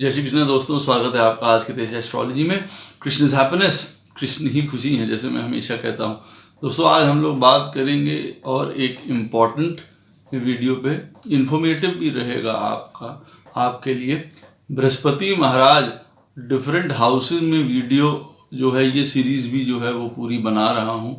जय श्री कृष्ण दोस्तों, स्वागत है आपका आज के तेज एस्ट्रोलॉजी में। कृष्ण इज हैप्पीनेस, कृष्ण ही खुशी है, जैसे मैं हमेशा कहता हूँ। दोस्तों आज हम लोग बात करेंगे और एक इम्पॉर्टेंट वीडियो पे, इंफॉर्मेटिव भी रहेगा आपके लिए। बृहस्पति महाराज डिफरेंट हाउसेज में वीडियो जो है, ये सीरीज़ भी जो है वो पूरी बना रहा हूँ।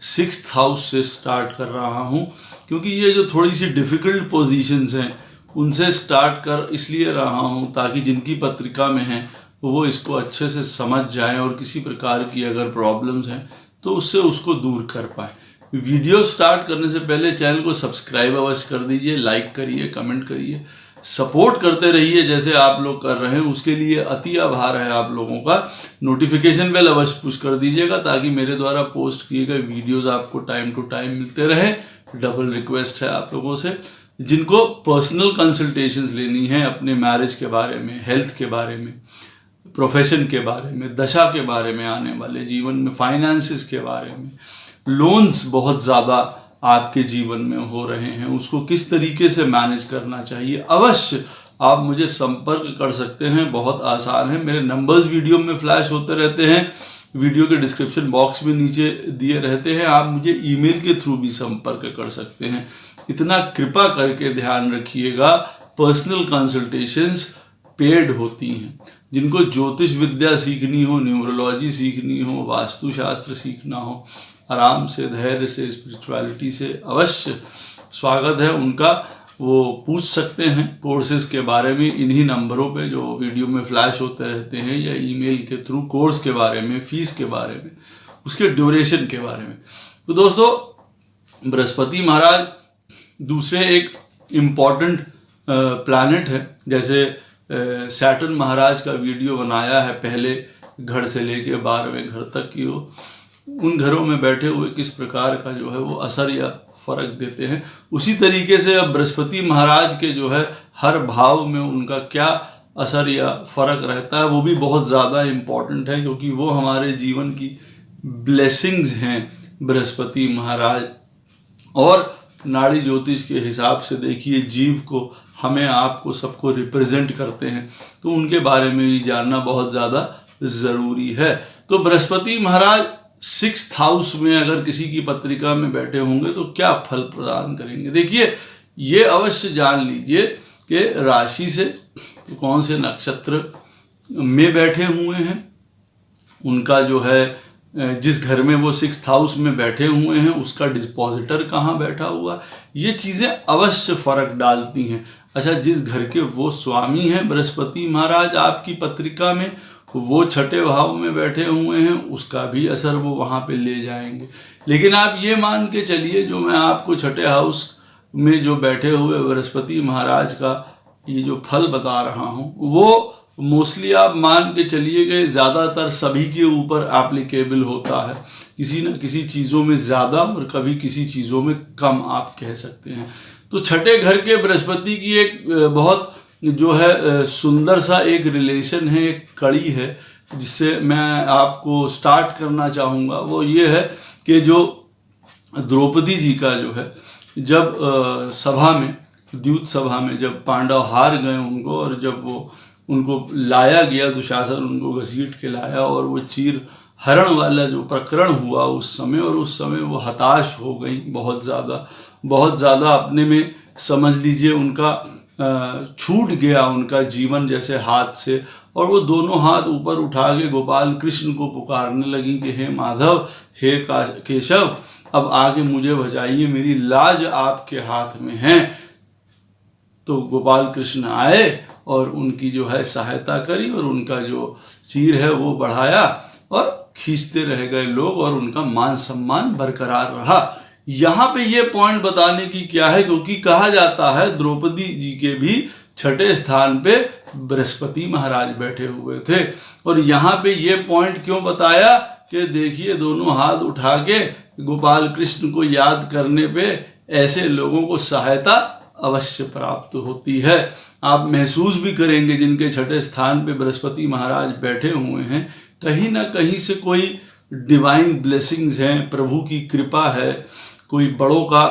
6th हाउस से स्टार्ट कर रहा हूँ क्योंकि ये जो थोड़ी सी डिफ़िकल्ट पोजीशंस हैं उनसे स्टार्ट कर इसलिए रहा हूँ ताकि जिनकी पत्रिका में हैं वो इसको अच्छे से समझ जाएं और किसी प्रकार की अगर प्रॉब्लम्स हैं तो उससे उसको दूर कर पाएँ। वीडियो स्टार्ट करने से पहले चैनल को सब्सक्राइब अवश्य कर दीजिए, लाइक करिए, कमेंट करिए, सपोर्ट करते रहिए जैसे आप लोग कर रहे हैं। उसके लिए अति आभार है आप लोगों का। नोटिफिकेशन बेल अवश्य पुश कर दीजिएगा ताकि मेरे द्वारा पोस्ट किए गए वीडियोस आपको टाइम टू टाइम मिलते रहे। डबल रिक्वेस्ट है आप लोगों से जिनको पर्सनल कंसल्टेशंस लेनी है अपने मैरिज के बारे में, हेल्थ के बारे में, प्रोफेशन के बारे में, दशा के बारे में, आने वाले जीवन में फाइनेंसिस के बारे में, लोन्स बहुत ज़्यादा आपके जीवन में हो रहे हैं, उसको किस तरीके से मैनेज करना चाहिए, अवश्य आप मुझे संपर्क कर सकते हैं। बहुत आसान है, मेरे नंबर्स वीडियो में फ्लैश होते रहते हैं, वीडियो के डिस्क्रिप्शन बॉक्स में नीचे दिए रहते हैं। आप मुझे ईमेल के थ्रू भी संपर्क कर सकते हैं। इतना कृपा करके ध्यान रखिएगा, पर्सनल कंसल्टेशंस पेड होती हैं। जिनको ज्योतिष विद्या सीखनी हो, न्यूमरोलॉजी सीखनी हो, वास्तुशास्त्र सीखना हो, आराम से, धैर्य से, स्पिरिचुअलिटी से, अवश्य स्वागत है उनका। वो पूछ सकते हैं कोर्सेज के बारे में इन्हीं नंबरों पे जो वीडियो में फ्लैश होते रहते हैं, या ईमेल के थ्रू कोर्स के बारे में, फीस के बारे में, उसके ड्यूरेशन के बारे में। तो दोस्तों बृहस्पति महाराज दूसरे एक इम्पॉर्टेंट प्लैनेट है। जैसे सैटर्न महाराज का वीडियो बनाया है पहले घर से लेके 12वें घर तक की, हो उन घरों में बैठे हुए किस प्रकार का जो है वो असर या फर्क देते हैं। उसी तरीके से अब बृहस्पति महाराज के जो है हर भाव में उनका क्या असर या फर्क रहता है वो भी बहुत ज़्यादा इम्पॉर्टेंट है, क्योंकि वो हमारे जीवन की ब्लेसिंग्स हैं बृहस्पति महाराज। और नाड़ी ज्योतिष के हिसाब से देखिए, जीव को, हमें, आपको, सबको रिप्रेजेंट करते हैं, तो उनके बारे में भी जानना बहुत ज़्यादा ज़रूरी है। तो बृहस्पति महाराज 6th हाउस में अगर किसी की पत्रिका में बैठे होंगे तो क्या फल प्रदान करेंगे। देखिए, ये अवश्य जान लीजिए कि राशि से कौन से नक्षत्र में बैठे हुए हैं, उनका जो है जिस घर में वो 6th हाउस में बैठे हुए हैं उसका डिस्पोजिटर कहाँ बैठा हुआ, ये चीज़ें अवश्य फर्क डालती हैं। अच्छा, जिस घर के वो स्वामी हैं बृहस्पति महाराज आपकी पत्रिका में, वो 6ठे भाव में बैठे हुए हैं, उसका भी असर वो वहाँ पे ले जाएंगे। लेकिन आप ये मान के चलिए, जो मैं आपको 6ठे हाउस में जो बैठे हुए बृहस्पति महाराज का ये जो फल बता रहा हूँ, वो मोस्टली आप मान के चलिए गए ज़्यादातर सभी के ऊपर एप्लीकेबल होता है, किसी न किसी चीज़ों में ज़्यादा और कभी किसी चीज़ों में कम आप कह सकते हैं। तो 6ठे घर के बृहस्पति की एक बहुत जो है सुंदर सा एक रिलेशन है, एक कड़ी है, जिससे मैं आपको स्टार्ट करना चाहूँगा। वो ये है कि जो द्रौपदी जी का जो है, जब सभा में, द्यूत सभा में जब पांडव हार गए उनको, और जब वो उनको लाया गया, दुशासन उनको घसीट के लाया, और वो चीर हरण वाला जो प्रकरण हुआ उस समय, और उस समय वो हताश हो गई बहुत ज़्यादा अपने में, समझ लीजिए उनका छूट गया उनका जीवन जैसे हाथ से, और वो दोनों हाथ ऊपर उठा के गोपाल कृष्ण को पुकारने लगी कि हे माधव, हे केशव, अब आगे मुझे बचाइए, मेरी लाज आपके हाथ में है। तो गोपाल कृष्ण आए और उनकी जो है सहायता करी, और उनका जो चीर है वो बढ़ाया, और खींचते रह गए लोग, और उनका मान सम्मान बरकरार रहा। यहाँ पे ये पॉइंट बताने की क्या है, क्योंकि कहा जाता है द्रौपदी जी के भी 6ठे स्थान पे बृहस्पति महाराज बैठे हुए थे। और यहाँ पे ये पॉइंट क्यों बताया कि देखिए, दोनों हाथ उठा के गोपाल कृष्ण को याद करने पे ऐसे लोगों को सहायता अवश्य प्राप्त होती है। आप महसूस भी करेंगे जिनके 6ठे स्थान पे बृहस्पति महाराज बैठे हुए हैं, कहीं ना कहीं से कोई डिवाइन ब्लेसिंग्स हैं, प्रभु की कृपा है, कोई बड़ों का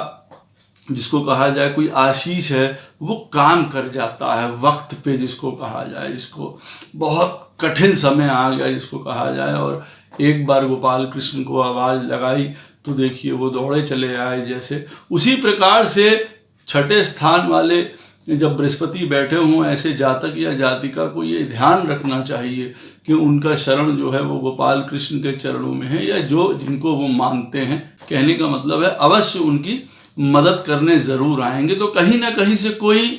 जिसको कहा जाए कोई आशीष है, वो काम कर जाता है वक्त पे, जिसको कहा जाए, जिसको बहुत कठिन समय आ गया जिसको कहा जाए, और एक बार गोपाल कृष्ण को आवाज़ लगाई तो देखिए वो दौड़े चले आए जैसे। उसी प्रकार से छठे स्थान वाले जब बृहस्पति बैठे हों, ऐसे जातक या जातिका को ये ध्यान रखना चाहिए कि उनका शरण जो है वो गोपाल कृष्ण के चरणों में है, या जो जिनको वो मानते हैं। कहने का मतलब है अवश्य उनकी मदद करने ज़रूर आएंगे। तो कहीं ना कहीं से कोई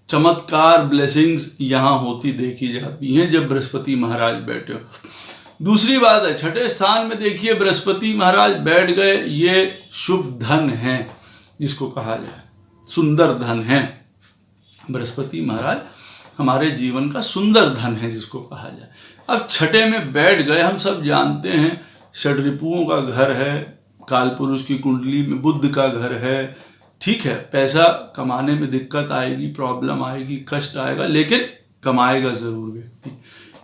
चमत्कार, ब्लेसिंग्स यहाँ होती देखी जाती हैं जब बृहस्पति महाराज बैठे हो। दूसरी बात है, छठे स्थान में देखिए बृहस्पति महाराज बैठ गए, ये शुभ धन है जिसको कहा जाए, सुंदर धन है। बृहस्पति महाराज हमारे जीवन का सुंदर धन है जिसको कहा जाए। अब छठे में बैठ गए, हम सब जानते हैं षड्रिपुओं का घर है, कालपुरुष की कुंडली में बुध का घर है। ठीक है, पैसा कमाने में दिक्कत आएगी, प्रॉब्लम आएगी, कष्ट आएगा, लेकिन कमाएगा जरूर व्यक्ति।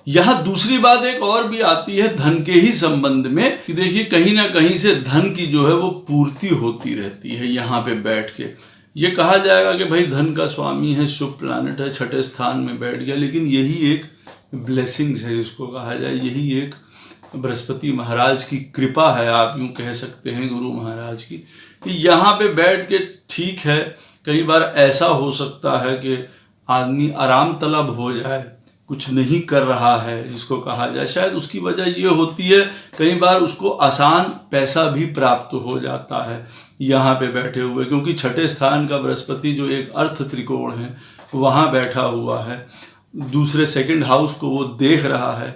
यहाँ दूसरी बात एक और भी आती है धन के ही संबंध में कि देखिए कहीं ना कहीं से धन की जो है वो पूर्ति होती रहती है यहाँ पे बैठ के। ये कहा जाएगा कि भाई धन का स्वामी है, शुभ प्लैनेट है, छठे स्थान में बैठ गया, लेकिन यही एक ब्लेसिंग्स है जिसको कहा जाए, यही एक बृहस्पति महाराज की कृपा है, आप यूँ कह सकते हैं गुरु महाराज की, कि यहाँ पे बैठ के ठीक है। कई बार ऐसा हो सकता है कि आदमी आराम तलब हो जाए, कुछ नहीं कर रहा है जिसको कहा जाए, शायद उसकी वजह ये होती है कई बार उसको आसान पैसा भी प्राप्त हो जाता है यहाँ पे बैठे हुए, क्योंकि छठे स्थान का बृहस्पति जो एक अर्थ त्रिकोण है वहाँ बैठा हुआ है, दूसरे सेकंड हाउस को वो देख रहा है,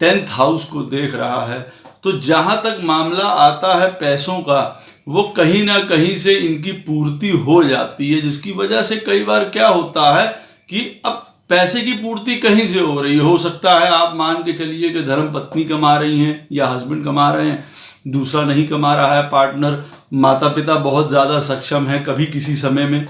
10th हाउस को देख रहा है। तो जहाँ तक मामला आता है पैसों का, वो कहीं ना कहीं से इनकी पूर्ति हो जाती है, जिसकी वजह से कई बार क्या होता है कि अब पैसे की पूर्ति कहीं से हो रही हो सकता है, आप मान के चलिए कि धर्म पत्नी कमा रही हैं या हस्बैंड कमा रहे हैं, दूसरा नहीं कमा रहा है पार्टनर, माता पिता बहुत ज़्यादा सक्षम है कभी किसी समय में,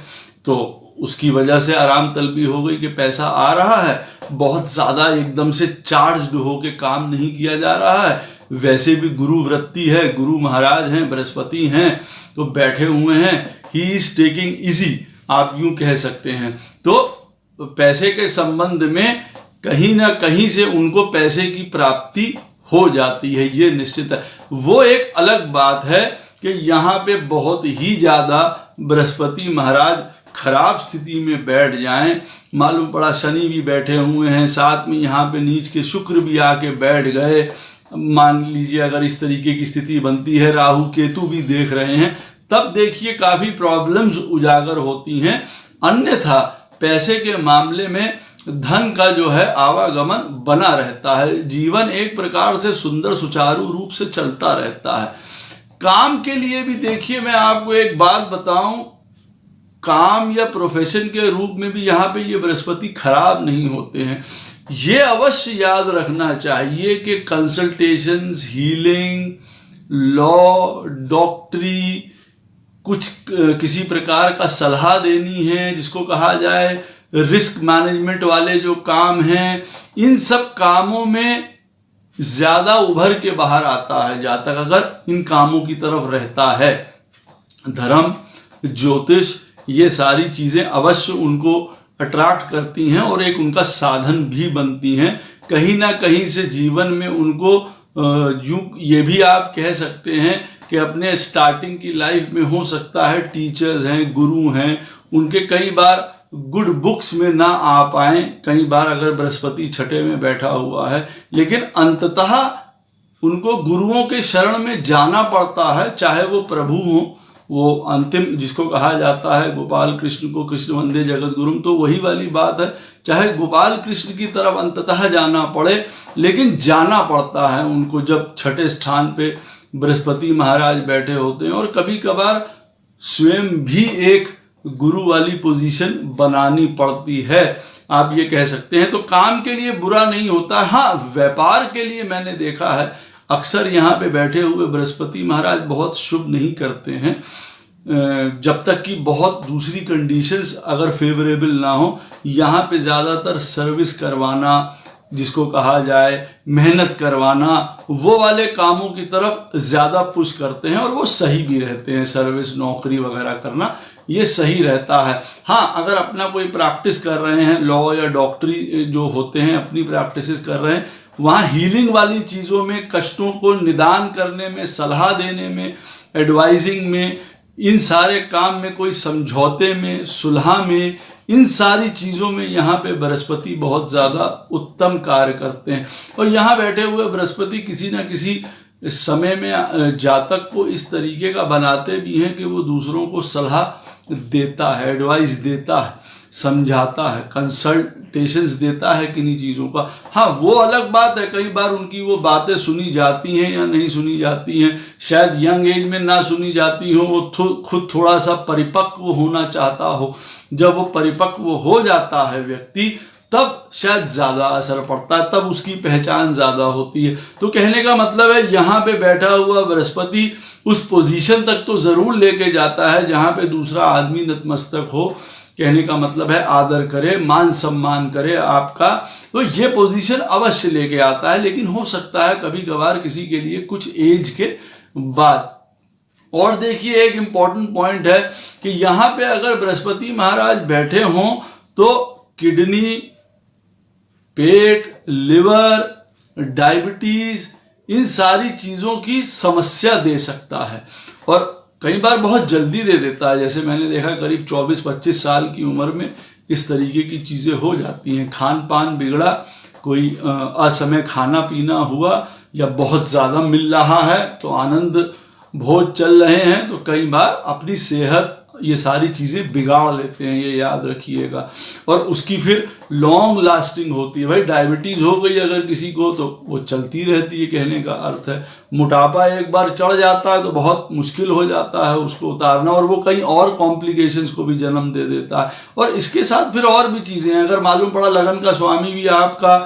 तो उसकी वजह से आराम तलबी हो गई कि पैसा आ रहा है, बहुत ज़्यादा एकदम से चार्ज्ड हो के काम नहीं किया जा रहा है। वैसे भी गुरु वृत्ति है, गुरु महाराज हैं, बृहस्पति हैं, तो बैठे हुए हैं, ही इज टेकिंग इजी, आप यूं कह सकते हैं। तो पैसे के संबंध में कहीं ना कहीं से उनको पैसे की प्राप्ति हो जाती है, ये निश्चित है। वो एक अलग बात है कि यहाँ पे बहुत ही ज़्यादा बृहस्पति महाराज खराब स्थिति में बैठ जाएं, मालूम पड़ा शनि भी बैठे हुए हैं, साथ में यहाँ पे नीच के शुक्र भी आके बैठ गए, मान लीजिए अगर इस तरीके की स्थिति बनती है, राहु केतु भी देख रहे हैं, तब देखिए काफ़ी प्रॉब्लम्स उजागर होती हैं। अन्यथा पैसे के मामले में धन का जो है आवागमन बना रहता है, जीवन एक प्रकार से सुंदर सुचारू रूप से चलता रहता है। काम के लिए भी देखिए, मैं आपको एक बात बताऊं, काम या प्रोफेशन के रूप में भी यहाँ पे ये बृहस्पति खराब नहीं होते हैं। ये अवश्य याद रखना चाहिए कि कंसल्टेशंस, हीलिंग, लॉ, डॉक्टरी, कुछ किसी प्रकार का सलाह देनी है जिसको कहा जाए, रिस्क मैनेजमेंट वाले जो काम हैं, इन सब कामों में ज़्यादा उभर के बाहर आता है जातक अगर इन कामों की तरफ रहता है। धर्म, ज्योतिष, ये सारी चीज़ें अवश्य उनको अट्रैक्ट करती हैं और एक उनका साधन भी बनती हैं। कहीं ना कहीं से जीवन में उनको यूँ ये भी आप कह सकते हैं कि अपने स्टार्टिंग की लाइफ में हो सकता है टीचर्स हैं, गुरु हैं, उनके कई बार गुड बुक्स में ना आ पाएँ, कई बार अगर बृहस्पति छठे में बैठा हुआ है, लेकिन अंततः उनको गुरुओं के शरण में जाना पड़ता है, चाहे वो प्रभु हो, वो अंतिम जिसको कहा जाता है गोपाल कृष्ण को कृष्ण वंदे जगत गुरुम, तो वही वाली बात है, चाहे गोपाल कृष्ण की तरफ अंततः जाना पड़े, लेकिन जाना पड़ता है उनको जब छठे स्थान पे बृहस्पति महाराज बैठे होते हैं। और कभी कभार स्वयं भी एक गुरु वाली पोजीशन बनानी पड़ती है, आप ये कह सकते हैं। तो काम के लिए बुरा नहीं होता, हाँ व्यापार के लिए मैंने देखा है अक्सर यहाँ पे बैठे हुए बृहस्पति महाराज बहुत शुभ नहीं करते हैं, जब तक कि बहुत दूसरी कंडीशंस अगर फेवरेबल ना हो। यहाँ पे ज़्यादातर सर्विस करवाना, जिसको कहा जाए मेहनत करवाना, वो वाले कामों की तरफ ज़्यादा पुश करते हैं और वो सही भी रहते हैं, सर्विस, नौकरी वगैरह करना ये सही रहता है। हाँ, अगर अपना कोई प्रैक्टिस कर रहे हैं, लॉ या डॉक्टरी जो होते हैं अपनी प्रैक्टिसेस कर रहे हैं, वहाँ हीलिंग वाली चीज़ों में, कष्टों को निदान करने में, सलाह देने में, एडवाइजिंग में, इन सारे काम में, कोई समझौते में, सुलह में, इन सारी चीज़ों में यहाँ पे बृहस्पति बहुत ज़्यादा उत्तम कार्य करते हैं। और यहाँ बैठे हुए बृहस्पति किसी न किसी समय में जातक को इस तरीके का बनाते भी हैं कि वो दूसरों को सलाह देता है, एडवाइस देता है, समझाता है, कंसल्टेशंस देता है किन्हीं चीज़ों का। हाँ, वो अलग बात है, कई बार उनकी वो बातें सुनी जाती हैं या नहीं सुनी जाती हैं, शायद यंग एज में ना सुनी जाती हो, वो खुद थोड़ा सा परिपक्व होना चाहता हो। जब वो परिपक्व हो जाता है व्यक्ति, तब शायद ज़्यादा असर पड़ता है, तब उसकी पहचान ज़्यादा होती है। तो कहने का मतलब है यहाँ पे बैठा हुआ बृहस्पति उस पोजीशन तक तो ज़रूर लेके जाता है जहाँ पे दूसरा आदमी नतमस्तक हो। कहने का मतलब है आदर करे, मान सम्मान करे आपका, तो ये पोजीशन अवश्य लेके आता है। लेकिन हो सकता है कभी कभार किसी के लिए कुछ एज के बाद। और देखिए, एक इम्पॉर्टेंट पॉइंट है कि यहाँ पे अगर बृहस्पति महाराज बैठे हों तो किडनी, पेट, लिवर, डायबिटीज, इन सारी चीज़ों की समस्या दे सकता है और कई बार बहुत जल्दी दे देता है। जैसे मैंने देखा करीब 24-25 साल की उम्र में इस तरीके की चीज़ें हो जाती हैं। खान पान बिगड़ा, कोई असमय खाना पीना हुआ, या बहुत ज़्यादा मिल रहा है तो आनंद भोज चल रहे हैं, तो कई बार अपनी सेहत, ये सारी चीज़ें बिगाड़ लेते हैं, ये याद रखिएगा। और उसकी फिर लॉन्ग लास्टिंग होती है। भाई डायबिटीज़ हो गई अगर किसी को तो वो चलती रहती है, कहने का अर्थ है। मोटापा एक बार चढ़ जाता है तो बहुत मुश्किल हो जाता है उसको उतारना, और वो कई और कॉम्प्लिकेशंस को भी जन्म दे देता है। और इसके साथ फिर और भी चीज़ें हैं। अगर मालूम पड़ा लगन का स्वामी भी आपका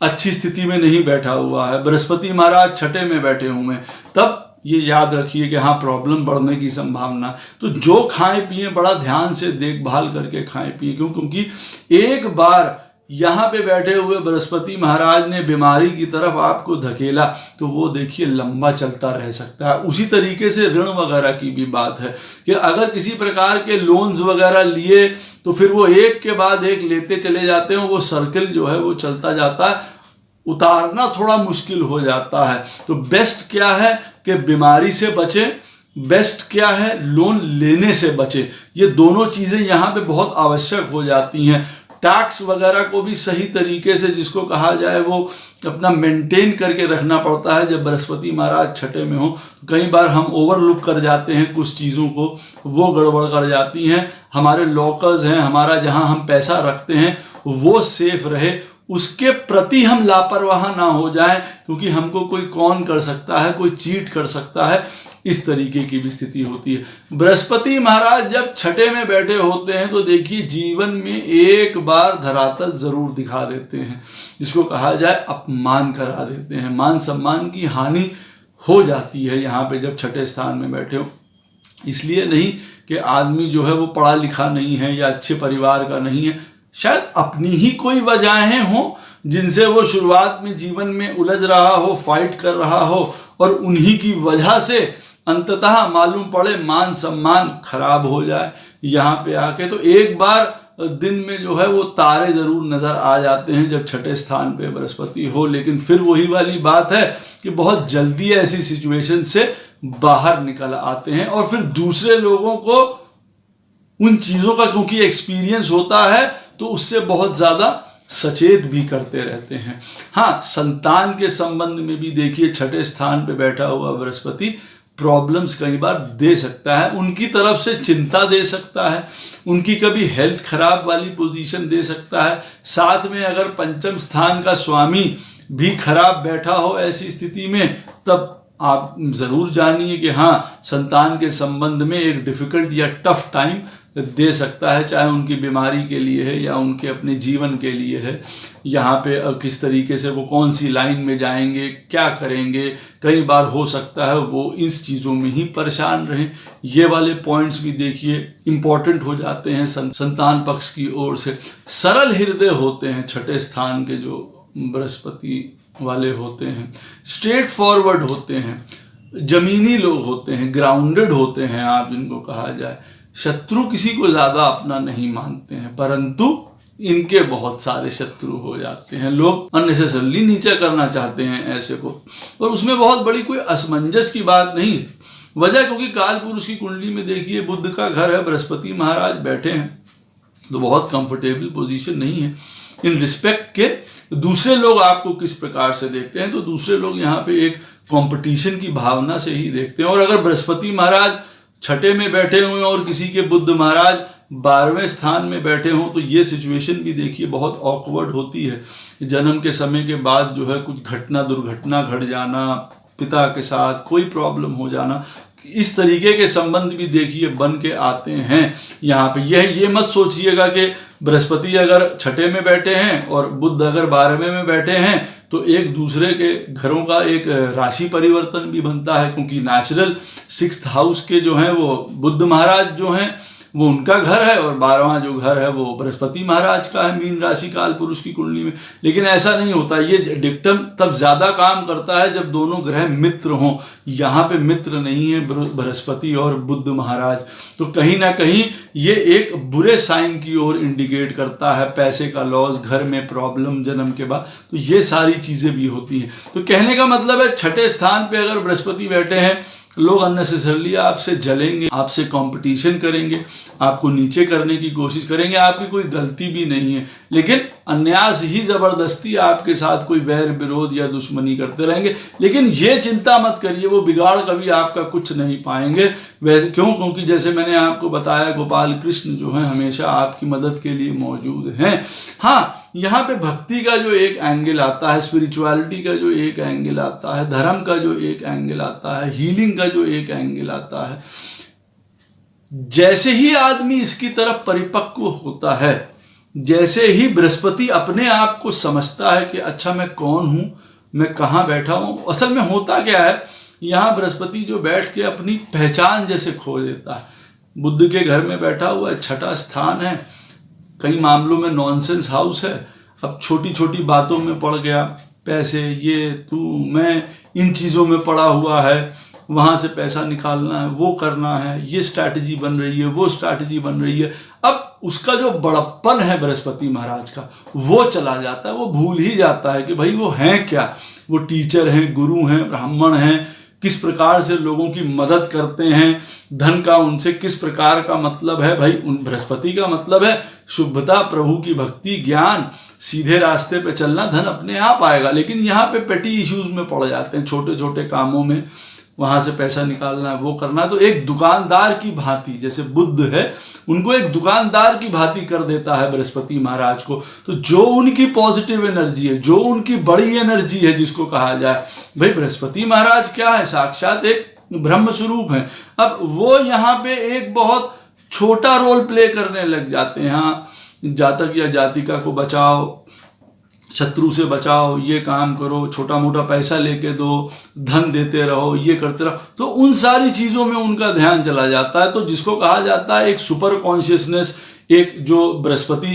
अच्छी स्थिति में नहीं बैठा हुआ है, बृहस्पति महाराज छठे में बैठे हुए हैं, तब ये याद रखिए कि हाँ, प्रॉब्लम बढ़ने की संभावना। तो जो खाएं पिए बड़ा ध्यान से देखभाल करके खाएं पिए, क्योंकि एक बार यहाँ पे बैठे हुए बृहस्पति महाराज ने बीमारी की तरफ आपको धकेला तो वो देखिए लंबा चलता रह सकता है। उसी तरीके से ऋण वगैरह की भी बात है कि अगर किसी प्रकार के लोन्स वगैरह लिए तो फिर वो एक के बाद एक लेते चले जाते हैं, वो सर्किल जो है वो चलता जाता है, उतारना थोड़ा मुश्किल हो जाता है। तो बेस्ट क्या है कि बीमारी से बचें, बेस्ट क्या है लोन लेने से बचें। ये दोनों चीज़ें यहाँ पे बहुत आवश्यक हो जाती हैं। टैक्स वगैरह को भी सही तरीके से, जिसको कहा जाए, वो अपना मेंटेन करके रखना पड़ता है। जब बृहस्पति महाराज छठे में हो तो कई बार हम ओवरलुक कर जाते हैं कुछ चीज़ों को, वो गड़बड़ कर जाती हैं। हमारे लॉकर्स हैं, हमारा जहाँ हम पैसा रखते हैं वो सेफ रहे, उसके प्रति हम लापरवाह ना हो जाएं, क्योंकि हमको कोई कौन कर सकता है, कोई चीट कर सकता है, इस तरीके की भी स्थिति होती है। बृहस्पति महाराज जब छठे में बैठे होते हैं तो देखिए जीवन में एक बार धरातल जरूर दिखा देते हैं, जिसको कहा जाए अपमान करा देते हैं, मान सम्मान की हानि हो जाती है यहाँ पे जब छठे स्थान में बैठे हो। इसलिए नहीं कि आदमी जो है वो पढ़ा लिखा नहीं है या अच्छे परिवार का नहीं है, शायद अपनी ही कोई वजहें हों जिनसे वो शुरुआत में जीवन में उलझ रहा हो, फाइट कर रहा हो, और उन्हीं की वजह से अंततः मालूम पड़े मान सम्मान खराब हो जाए यहाँ पे आके। तो एक बार दिन में जो है वो तारे जरूर नजर आ जाते हैं जब छठे स्थान पे बृहस्पति हो, लेकिन फिर वही वाली बात है कि बहुत जल्दी ऐसी सिचुएशन से बाहर निकल आते हैं और फिर दूसरे लोगों को उन चीज़ों का क्योंकि एक्सपीरियंस होता है तो उससे बहुत ज़्यादा सचेत भी करते रहते हैं। हाँ, संतान के संबंध में भी देखिए छठे स्थान पे बैठा हुआ बृहस्पति प्रॉब्लम्स कई बार दे सकता है, उनकी तरफ से चिंता दे सकता है, उनकी कभी हेल्थ खराब वाली पोजीशन दे सकता है। साथ में अगर पंचम स्थान का स्वामी भी खराब बैठा हो ऐसी स्थिति में, तब आप ज़रूर जानिए कि हाँ, संतान के संबंध में एक डिफ़िकल्ट या टफ टाइम दे सकता है, चाहे उनकी बीमारी के लिए है या उनके अपने जीवन के लिए है। यहाँ पे किस तरीके से वो कौन सी लाइन में जाएंगे, क्या करेंगे, कई बार हो सकता है वो इस चीज़ों में ही परेशान रहें। ये वाले पॉइंट्स भी देखिए इम्पॉर्टेंट हो जाते हैं संतान पक्ष की ओर से। सरल हृदय होते हैं छठे स्थान के जो बृहस्पति वाले होते हैं, स्ट्रेट फॉरवर्ड होते हैं, जमीनी लोग होते हैं, ग्राउंडेड होते हैं आप जिनको कहा जाए, शत्रु किसी को ज्यादा अपना नहीं मानते हैं, परंतु इनके बहुत सारे शत्रु हो जाते हैं। लोग अननेसेसरली नीचा करना चाहते हैं ऐसे को, और उसमें बहुत बड़ी कोई असमंजस की बात नहीं है। वजह क्योंकि काल पुरुष की कुंडली में देखिए बुध का घर है, बृहस्पति महाराज बैठे हैं, तो बहुत कंफर्टेबल पोजीशन नहीं है इन रिस्पेक्ट के। दूसरे लोग आपको किस प्रकार से देखते हैं, तो दूसरे लोग यहाँ पे एक कंपटीशन की भावना से ही देखते हैं। और अगर बृहस्पति महाराज छठे में बैठे हुए और किसी के बुध महाराज 12वें स्थान में बैठे हों, तो ये सिचुएशन भी देखिए बहुत ऑकवर्ड होती है। जन्म के समय के बाद जो है कुछ घटना दुर्घटना घट जाना, पिता के साथ कोई प्रॉब्लम हो जाना, इस तरीके के संबंध भी देखिए बन के आते हैं यहाँ पे। ये मत सोचिएगा कि बृहस्पति अगर छठे में बैठे हैं और बुध अगर 12वें में बैठे हैं तो एक दूसरे के घरों का एक राशि परिवर्तन भी बनता है, क्योंकि नेचुरल 6th हाउस के जो हैं वो बुध महाराज जो हैं वो उनका घर है, और 12वां जो घर है वो बृहस्पति महाराज का है मीन राशि काल पुरुष की कुंडली में। लेकिन ऐसा नहीं होता, ये डिक्टम तब ज्यादा काम करता है जब दोनों ग्रह मित्र हों। यहाँ पे मित्र नहीं है बृहस्पति और बुध महाराज, तो कहीं ना कहीं ये एक बुरे साइन की ओर इंडिकेट करता है। पैसे का लॉस, घर में प्रॉब्लम जन्म के बाद, तो ये सारी चीजें भी होती हैं। तो कहने का मतलब है छठे स्थान पे अगर बृहस्पति बैठे हैं, लोग अननेसेसरली आपसे जलेंगे, आपसे कंपटीशन करेंगे, आपको नीचे करने की कोशिश करेंगे। आपकी कोई गलती भी नहीं है, लेकिन अन्यास ही जबरदस्ती आपके साथ कोई वैर विरोध या दुश्मनी करते रहेंगे। लेकिन ये चिंता मत करिए, वो बिगाड़ कभी आपका कुछ नहीं पाएंगे। वैसे क्यों? क्योंकि जैसे मैंने आपको बताया, गोपाल कृष्ण जो है हमेशा आपकी मदद के लिए मौजूद हैं। हाँ, यहाँ पे भक्ति का जो एक एंगल आता है, स्पिरिचुअलिटी का जो एक एंगल आता है, धर्म का जो एक एंगल आता है, हीलिंग का जो एक एंगल आता है, जैसे ही आदमी इसकी तरफ परिपक्व होता है, जैसे ही बृहस्पति अपने आप को समझता है कि अच्छा मैं कौन हूं, मैं कहाँ बैठा हूं। असल में होता क्या है, यहाँ बृहस्पति जो बैठ के अपनी पहचान जैसे खो देता है। बुध के घर में बैठा हुआ है, छठा स्थान है, कई मामलों में नॉनसेंस हाउस है। अब छोटी छोटी बातों में पड़ गया, पैसे, ये तू मैं, इन चीज़ों में पड़ा हुआ है, वहाँ से पैसा निकालना है, वो करना है, ये स्ट्रैटेजी बन रही है, वो स्ट्रैटेजी बन रही है। अब उसका जो बड़प्पन है बृहस्पति महाराज का, वो चला जाता है। वो भूल ही जाता है कि भाई वो हैं क्या, वो टीचर हैं, गुरु हैं, ब्राह्मण हैं, किस प्रकार से लोगों की मदद करते हैं, धन का उनसे किस प्रकार का मतलब है। भाई उन बृहस्पति का मतलब है शुभता, प्रभु की भक्ति, ज्ञान, सीधे रास्ते पे चलना, धन अपने आप आएगा। लेकिन यहाँ पे पेटी इश्यूज में पड़ जाते हैं, छोटे छोटे कामों में, वहां से पैसा निकालना है, वो करना है। तो एक दुकानदार की भांति, जैसे बुध है उनको एक दुकानदार की भांति कर देता है बृहस्पति महाराज को। तो जो उनकी पॉजिटिव एनर्जी है, जो उनकी बड़ी एनर्जी है जिसको कहा जाए, भाई बृहस्पति महाराज क्या है, साक्षात एक ब्रह्म स्वरूप है। अब वो यहाँ पे एक बहुत छोटा रोल प्ले करने लग जाते हैं। हाँ, जातक या जातिका को बचाओ, शत्रु से बचाओ, ये काम करो, छोटा मोटा पैसा लेके दो, धन देते रहो, ये करते रहो, तो उन सारी चीज़ों में उनका ध्यान चला जाता है। तो जिसको कहा जाता है एक सुपर कॉन्शियसनेस, एक जो बृहस्पति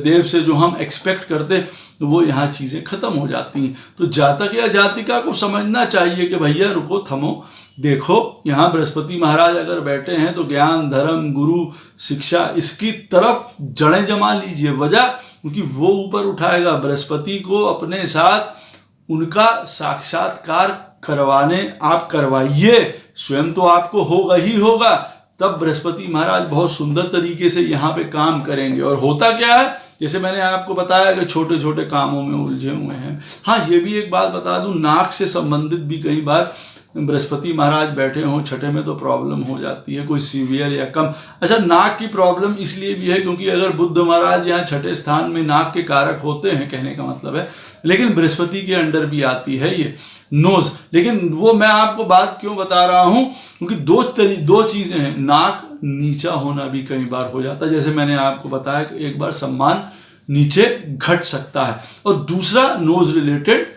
देव से जो हम एक्सपेक्ट करते, वो यहाँ चीज़ें खत्म हो जाती हैं। तो जातक या जातिका को समझना चाहिए कि भैया रुको, थमो, देखो यहाँ बृहस्पति महाराज अगर बैठे हैं तो ज्ञान, धर्म, गुरु, शिक्षा, इसकी तरफ जड़ें जमा लीजिए। वजह क्योंकि वो ऊपर उठाएगा। बृहस्पति को अपने साथ उनका साक्षात्कार करवाने आप करवाइए, स्वयं तो आपको होगा ही होगा, तब बृहस्पति महाराज बहुत सुंदर तरीके से यहाँ पे काम करेंगे। और होता क्या है, जैसे मैंने आपको बताया कि छोटे छोटे कामों में उलझे हुए हैं। हाँ, ये भी एक बात बता दूं, नाक से संबंधित भी कई बार बृहस्पति महाराज बैठे हों छठे में तो प्रॉब्लम हो जाती है, कोई सीवियर या कम। अच्छा, नाक की प्रॉब्लम इसलिए भी है क्योंकि अगर बुध महाराज यहाँ छठे स्थान में नाक के कारक होते हैं, कहने का मतलब है, लेकिन बृहस्पति के अंडर भी आती है ये नोज। लेकिन वो मैं आपको बात क्यों बता रहा हूँ, क्योंकि दो चीजें हैं। नाक नीचा होना भी कई बार हो जाता है, जैसे मैंने आपको बताया कि एक बार सम्मान नीचे घट सकता है। और दूसरा, नोज रिलेटेड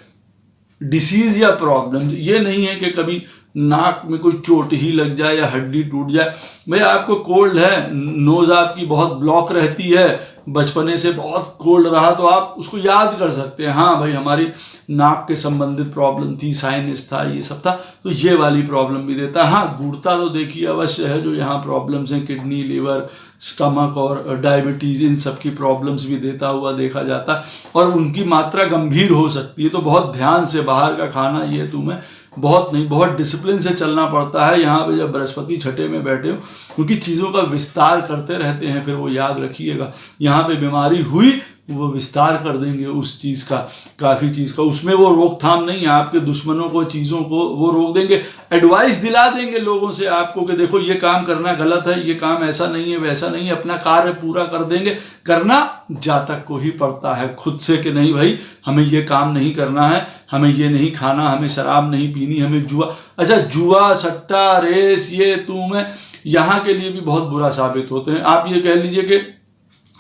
डिसीज या प्रॉब्लम। ये नहीं है कि कभी नाक में कोई चोट ही लग जाए या हड्डी टूट जाए। भाई आपको कोल्ड है, नोज आपकी बहुत ब्लॉक रहती है, बचपने से बहुत कोल्ड रहा तो आप उसको याद कर सकते हैं, हाँ भाई हमारी नाक के संबंधित प्रॉब्लम थी, साइनस था, ये सब था, तो ये वाली प्रॉब्लम भी देता है। हाँ गुड़ता तो देखिए अवश्य है, जो यहाँ प्रॉब्लम्स हैं किडनी, लिवर, स्टमक और डायबिटीज़, इन सब की प्रॉब्लम्स भी देता हुआ देखा जाता है और उनकी मात्रा गंभीर हो सकती है। तो बहुत ध्यान से बाहर का खाना ये तुम्हें बहुत नहीं, बहुत डिसिप्लिन से चलना पड़ता है यहाँ पे जब बृहस्पति छठे में बैठे हो, क्योंकि चीज़ों का विस्तार करते रहते हैं। फिर वो याद रखिएगा, यहाँ पे बीमारी हुई वो विस्तार कर देंगे उस चीज़ का, काफ़ी चीज़ का, उसमें वो रोकथाम नहीं है, आपके दुश्मनों को, चीज़ों को वो रोक देंगे, एडवाइस दिला देंगे लोगों से आपको कि देखो ये काम करना गलत है, ये काम ऐसा नहीं है, वैसा नहीं है, अपना कार्य पूरा कर देंगे। करना जातक को ही पड़ता है खुद से कि नहीं भाई हमें ये काम नहीं करना है, हमें ये नहीं खाना, हमें शराब नहीं पीनी, हमें जुआ, अच्छा जुआ, सट्टा, रेस, ये तुम यहाँ के लिए भी बहुत बुरा साबित होते हैं। आप ये कह लीजिए कि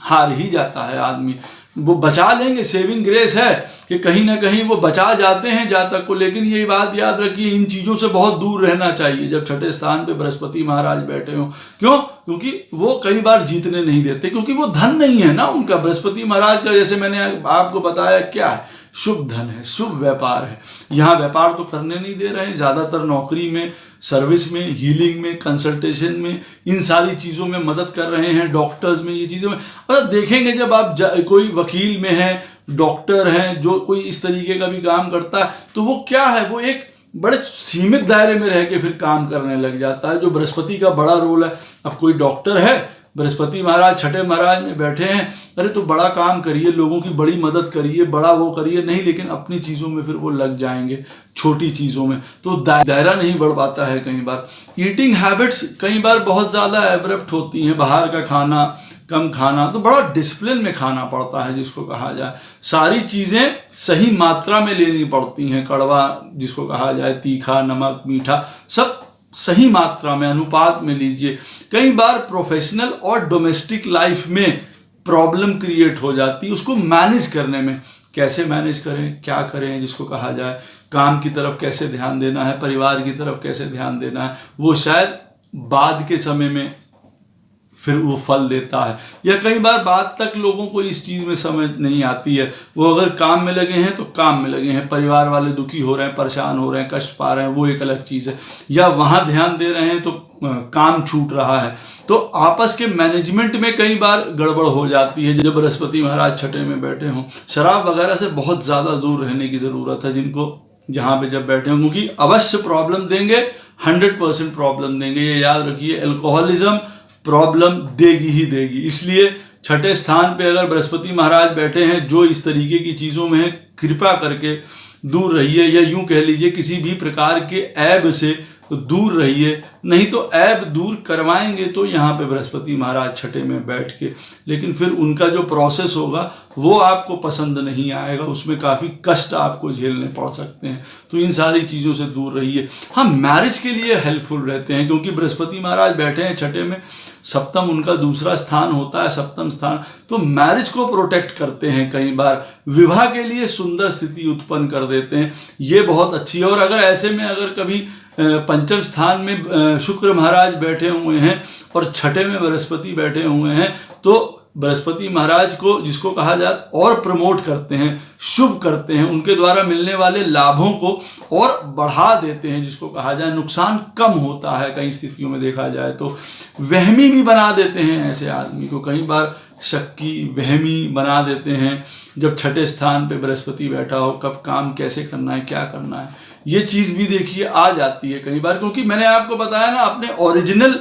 हार ही जाता है आदमी, वो बचा लेंगे, सेविंग ग्रेस है कि कहीं ना कहीं वो बचा जाते हैं जातक को, लेकिन ये बात याद रखिए इन चीज़ों से बहुत दूर रहना चाहिए जब छठे स्थान पे बृहस्पति महाराज बैठे हों। क्यों? क्योंकि वो कई बार जीतने नहीं देते, क्योंकि वो धन नहीं है ना उनका। बृहस्पति महाराज का जैसे मैंने आपको बताया क्या है, शुभ धन है, शुभ व्यापार है। यहाँ व्यापार तो करने नहीं दे रहे हैं, ज़्यादातर नौकरी में, सर्विस में, हीलिंग में, कंसल्टेशन में, इन सारी चीज़ों में मदद कर रहे हैं, डॉक्टर्स में, ये चीज़ों में। मतलब देखेंगे जब आप कोई वकील में है, डॉक्टर हैं, जो कोई इस तरीके का भी काम करता है, तो वो क्या है, वो एक बड़े सीमित दायरे में रह के फिर काम करने लग जाता है, जो बृहस्पति का बड़ा रोल है। अब कोई डॉक्टर है, बृहस्पति महाराज छठे महाराज में बैठे हैं, अरे तो बड़ा काम करिए, लोगों की बड़ी मदद करिए, बड़ा वो करिए, नहीं, लेकिन अपनी चीज़ों में फिर वो लग जाएंगे, छोटी चीज़ों में, तो दायरा नहीं बढ़ पाता है। कई बार ईटिंग हैबिट्स कई बार बहुत ज़्यादा एब्रप्ट होती हैं, बाहर का खाना कम खाना, तो बड़ा डिसिप्लिन में खाना पड़ता है जिसको कहा जाए, सारी चीज़ें सही मात्रा में लेनी पड़ती हैं, कड़वा जिसको कहा जाए, तीखा, नमक, मीठा, सब सही मात्रा में, अनुपात में लीजिए। कई बार प्रोफेशनल और डोमेस्टिक लाइफ में प्रॉब्लम क्रिएट हो जाती है, उसको मैनेज करने में, कैसे मैनेज करें, क्या करें, जिसको कहा जाए, काम की तरफ कैसे ध्यान देना है, परिवार की तरफ कैसे ध्यान देना है, वो शायद बाद के समय में फिर वो फल देता है, या कई बार बाद तक लोगों को इस चीज़ में समझ नहीं आती है। वो अगर काम में लगे हैं तो काम में लगे हैं, परिवार वाले दुखी हो रहे हैं, परेशान हो रहे हैं, कष्ट पा रहे हैं, वो एक अलग चीज़ है, या वहाँ ध्यान दे रहे हैं तो काम छूट रहा है। तो आपस के मैनेजमेंट में कई बार गड़बड़ हो जाती है जब बृहस्पति महाराज छठे में बैठे हों। शराब वगैरह से बहुत ज़्यादा दूर रहने की ज़रूरत है जिनको जहाँ पे जब बैठे हों, क्योंकि अवश्य प्रॉब्लम देंगे, 100% प्रॉब्लम देंगे, ये याद रखिए। अल्कोहलिज्म प्रॉब्लम देगी ही देगी, इसलिए छठे स्थान पे अगर बृहस्पति महाराज बैठे हैं, जो इस तरीके की चीज़ों में है, कृपा करके दूर रहिए, या यूं कह लीजिए किसी भी प्रकार के ऐब से दूर रहिए। नहीं तो ऐब दूर करवाएंगे तो यहाँ पे बृहस्पति महाराज छठे में बैठ के, लेकिन फिर उनका जो प्रोसेस होगा वो आपको पसंद नहीं आएगा, उसमें काफ़ी कष्ट आपको झेलने पड़ सकते हैं। तो इन सारी चीज़ों से दूर रहिए। हाँ, मैरिज के लिए हेल्पफुल रहते हैं, क्योंकि बृहस्पति महाराज बैठे हैं छठे में, सप्तम उनका दूसरा स्थान होता है, सप्तम स्थान, तो मैरिज को प्रोटेक्ट करते हैं, कई बार विवाह के लिए सुंदर स्थिति उत्पन्न कर देते हैं, ये बहुत अच्छी है। और अगर ऐसे में अगर कभी पंचम स्थान में शुक्र महाराज बैठे हुए हैं और छठे में बृहस्पति बैठे हुए हैं, तो बृहस्पति महाराज को, जिसको कहा जाता, और प्रमोट करते हैं, शुभ करते हैं, उनके द्वारा मिलने वाले लाभों को और बढ़ा देते हैं, जिसको कहा जाए, नुकसान कम होता है कई स्थितियों में देखा जाए तो। वहमी भी बना देते हैं ऐसे आदमी को, कई बार शक्की, वहमी बना देते हैं जब छठे स्थान पे बृहस्पति बैठा हो, कब काम कैसे करना है, क्या करना है, ये चीज़ भी देखिए आ जाती है कई बार। क्योंकि मैंने आपको बताया ना, अपने ओरिजिनल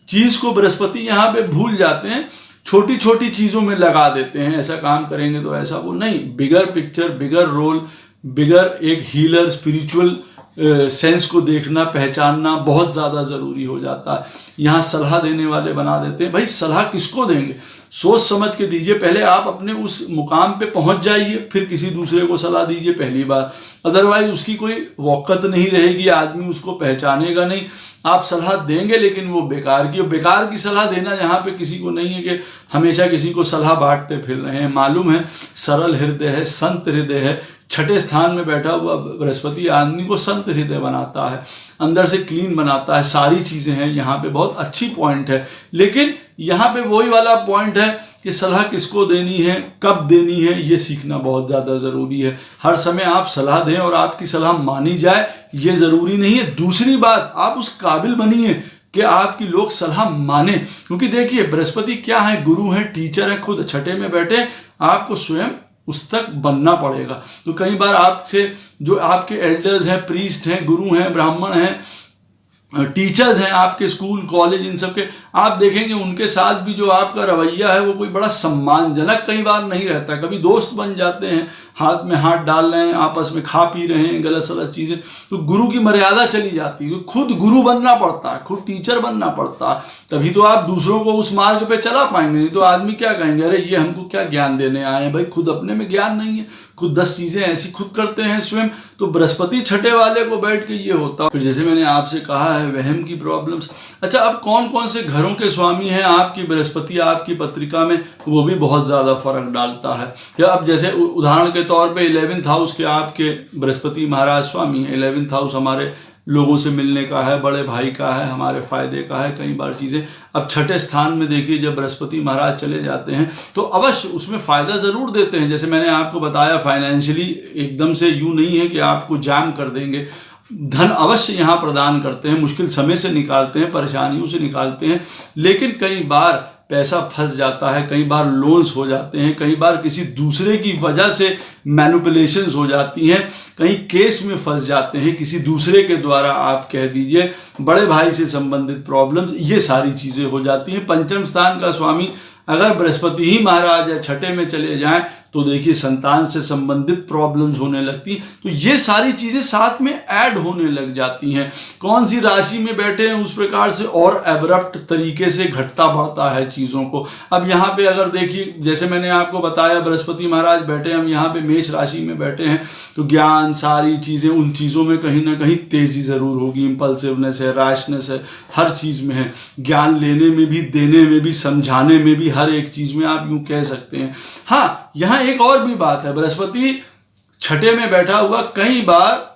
चीज़ को बृहस्पति यहाँ पे भूल जाते हैं, छोटी छोटी चीज़ों में लगा देते हैं, ऐसा काम करेंगे तो ऐसा, वो नहीं, बिगर पिक्चर, बिगर रोल, बिगर एक हीलर, स्पिरिचुअल सेंस को देखना, पहचानना बहुत ज़्यादा ज़रूरी हो जाता है। यहाँ सलाह देने वाले बना देते हैं, भाई सलाह किसको देंगे, सोच समझ के दीजिए, पहले आप अपने उस मुकाम पे पहुँच जाइए, फिर किसी दूसरे को सलाह दीजिए पहली बार, अदरवाइज उसकी कोई वक़्त नहीं रहेगी, आदमी उसको पहचानेगा नहीं। आप सलाह देंगे लेकिन वो बेकार की सलाह देना यहाँ पे किसी को नहीं है कि हमेशा किसी को सलाह बांटते फिर रहे हैं। मालूम है सरल हृदय है, संत हृदय है, छठे स्थान में बैठा हुआ बृहस्पति आदमी को संत हृदय बनाता है, अंदर से क्लीन बनाता है, सारी चीज़ें हैं यहाँ पे, बहुत अच्छी पॉइंट है। लेकिन यहाँ पे वही वाला पॉइंट है कि सलाह किसको देनी है, कब देनी है, ये सीखना बहुत ज़्यादा ज़रूरी है। हर समय आप सलाह दें और आपकी सलाह मानी जाए ये ज़रूरी नहीं है। दूसरी बात, आप उस काबिल बनिए कि आपकी लोग सलाह माने, क्योंकि देखिए बृहस्पति क्या है, गुरु है, टीचर है, खुद छठे में बैठे, आपको स्वयं उस तक बनना पड़ेगा। तो कई बार आपसे जो आपके एल्डर्स हैं, प्रीस्ट हैं, गुरु हैं, ब्राह्मण हैं, टीचर्स हैं आपके स्कूल कॉलेज इन सब के, आप देखेंगे उनके साथ भी जो आपका रवैया है वो कोई बड़ा सम्मानजनक कई बार नहीं रहता। कभी दोस्त बन जाते हैं, हाथ में हाथ डाल रहे हैं, आपस में खा पी रहे हैं गलत सलत चीज़ें, तो गुरु की मर्यादा चली जाती है। खुद गुरु बनना पड़ता है, खुद टीचर बनना पड़ता है, तभी तो आप दूसरों को उस मार्ग पे चला पाएंगे। नहीं तो आदमी क्या कहेंगे, अरे ये हमको क्या ज्ञान देने आए हैं, भाई खुद अपने में ज्ञान नहीं है, खुद 10 चीज़ें ऐसी खुद करते हैं स्वयं। तो बृहस्पति छठे वाले को बैठ के ये होता है। फिर जैसे मैंने आपसे कहा है वहम की प्रॉब्लम्स। अच्छा, अब कौन कौन से घरों के स्वामी हैं आपकी बृहस्पति आपकी पत्रिका में, वो भी बहुत ज़्यादा फर्क डालता है। या अब जैसे उदाहरण के तौर पे 11th हाउस के आपके बृहस्पति महाराज स्वामी हैं। 11th हाउस हमारे लोगों से मिलने का है, बड़े भाई का है, हमारे फायदे का है, कई बार चीज़ें। अब छठे स्थान में देखिए जब बृहस्पति महाराज चले जाते हैं तो अवश्य उसमें फ़ायदा ज़रूर देते हैं। जैसे मैंने आपको बताया, फाइनेंशियली एकदम से यूँ नहीं है कि आपको जाम कर देंगे, धन अवश्य यहाँ प्रदान करते हैं, मुश्किल समय से निकालते हैं, परेशानियों से निकालते हैं। लेकिन कई बार पैसा फंस जाता है, कई बार लोन्स हो जाते हैं, कई बार किसी दूसरे की वजह से मैनिपुलेशंस हो जाती हैं, कहीं केस में फंस जाते हैं किसी दूसरे के द्वारा, आप कह दीजिए बड़े भाई से संबंधित प्रॉब्लम्स, ये सारी चीज़ें हो जाती हैं। पंचम स्थान का स्वामी अगर बृहस्पति ही महाराज या छठे में चले जाएं तो देखिए संतान से संबंधित प्रॉब्लम्स होने लगती हैं। तो ये सारी चीज़ें साथ में ऐड होने लग जाती हैं। कौन सी राशि में बैठे हैं उस प्रकार से और एब्रप्ट तरीके से घटता बढ़ता है चीज़ों को। अब यहाँ पे अगर देखिए, जैसे मैंने आपको बताया बृहस्पति महाराज बैठे, हम यहाँ पे मेष राशि में बैठे हैं, तो ज्ञान सारी चीज़ें, उन चीज़ों में कहीं ना कहीं तेज़ी ज़रूर होगी, इम्पल्सिवनेस है, रैशनेस है, हर चीज़ में है। ज्ञान लेने में भी, देने में भी, समझाने में भी, हर एक चीज़ में आप यूँ कह सकते हैं। हाँ, यहाँ एक और भी बात है, बृहस्पति छठे में बैठा हुआ कई बार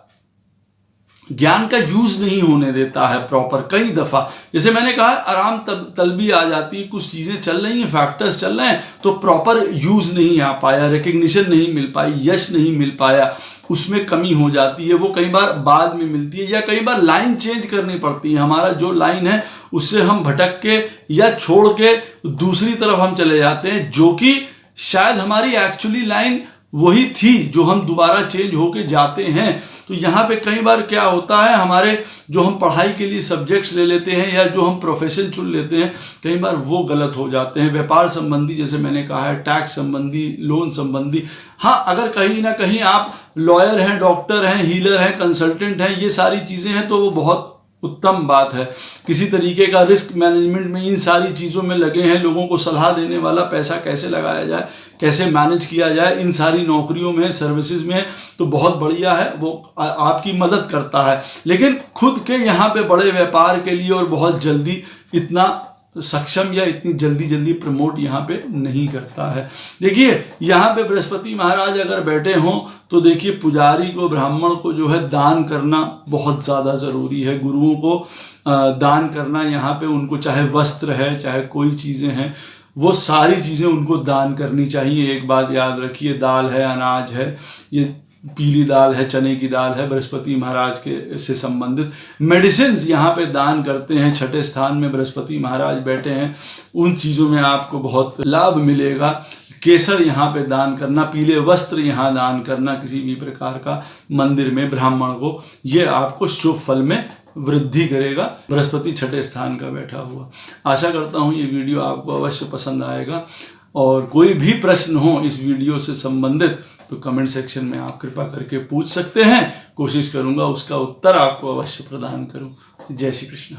ज्ञान का यूज नहीं होने देता है प्रॉपर। कई दफा जैसे मैंने कहा आराम तलबी आ जाती है, कुछ चीजें चल रही हैं, फैक्टर्स चल रहे हैं, तो प्रॉपर यूज नहीं आ पाया, रिकग्निशन नहीं मिल पाई, यश नहीं मिल पाया, उसमें कमी हो जाती है। वो कई बार बाद में मिलती है, या कई बार लाइन चेंज करनी पड़ती है। हमारा जो लाइन है उससे हम भटक के या छोड़ के दूसरी तरफ हम चले जाते हैं, जो कि शायद हमारी एक्चुअली लाइन वही थी जो हम दोबारा चेंज होके जाते हैं। तो यहाँ पे कई बार क्या होता है, हमारे जो हम पढ़ाई के लिए सब्जेक्ट्स ले लेते हैं या जो हम प्रोफेशन चुन लेते हैं, कई बार वो गलत हो जाते हैं। व्यापार संबंधी जैसे मैंने कहा है, टैक्स संबंधी, लोन संबंधी। हाँ, अगर कहीं ना कहीं आप लॉयर हैं, डॉक्टर हैं, हीलर हैं, कंसल्टेंट हैं, ये सारी चीज़ें हैं, तो वो बहुत उत्तम बात है। किसी तरीके का रिस्क मैनेजमेंट में इन सारी चीज़ों में लगे हैं, लोगों को सलाह देने वाला, पैसा कैसे लगाया जाए, कैसे मैनेज किया जाए, इन सारी नौकरियों में, सर्विसेज में, तो बहुत बढ़िया है, वो आपकी मदद करता है। लेकिन खुद के यहाँ पे बड़े व्यापार के लिए और बहुत जल्दी इतना सक्षम या इतनी जल्दी प्रमोट यहाँ पे नहीं करता है। देखिए यहाँ पे बृहस्पति महाराज अगर बैठे हों तो देखिए पुजारी को, ब्राह्मण को जो है दान करना बहुत ज़्यादा ज़रूरी है। गुरुओं को दान करना, यहाँ पे उनको चाहे वस्त्र है, चाहे कोई चीज़ें हैं, वो सारी चीज़ें उनको दान करनी चाहिए। एक बात याद रखिए, दाल है, अनाज है, ये पीली दाल है, चने की दाल है, बृहस्पति महाराज के से संबंधित मेडिसिन यहाँ पे दान करते हैं। छठे स्थान में बृहस्पति महाराज बैठे हैं, उन चीज़ों में आपको बहुत लाभ मिलेगा। केसर यहाँ पे दान करना, पीले वस्त्र यहाँ दान करना किसी भी प्रकार का मंदिर में ब्राह्मण को, ये आपको शुभ फल में वृद्धि करेगा। बृहस्पति छठे स्थान का बैठा हुआ। आशा करता हूँ ये वीडियो आपको अवश्य पसंद आएगा, और कोई भी प्रश्न हो इस वीडियो से संबंधित तो कमेंट सेक्शन में आप कृपा करके पूछ सकते हैं। कोशिश करूंगा उसका उत्तर आपको अवश्य प्रदान करूं। जय श्री कृष्ण।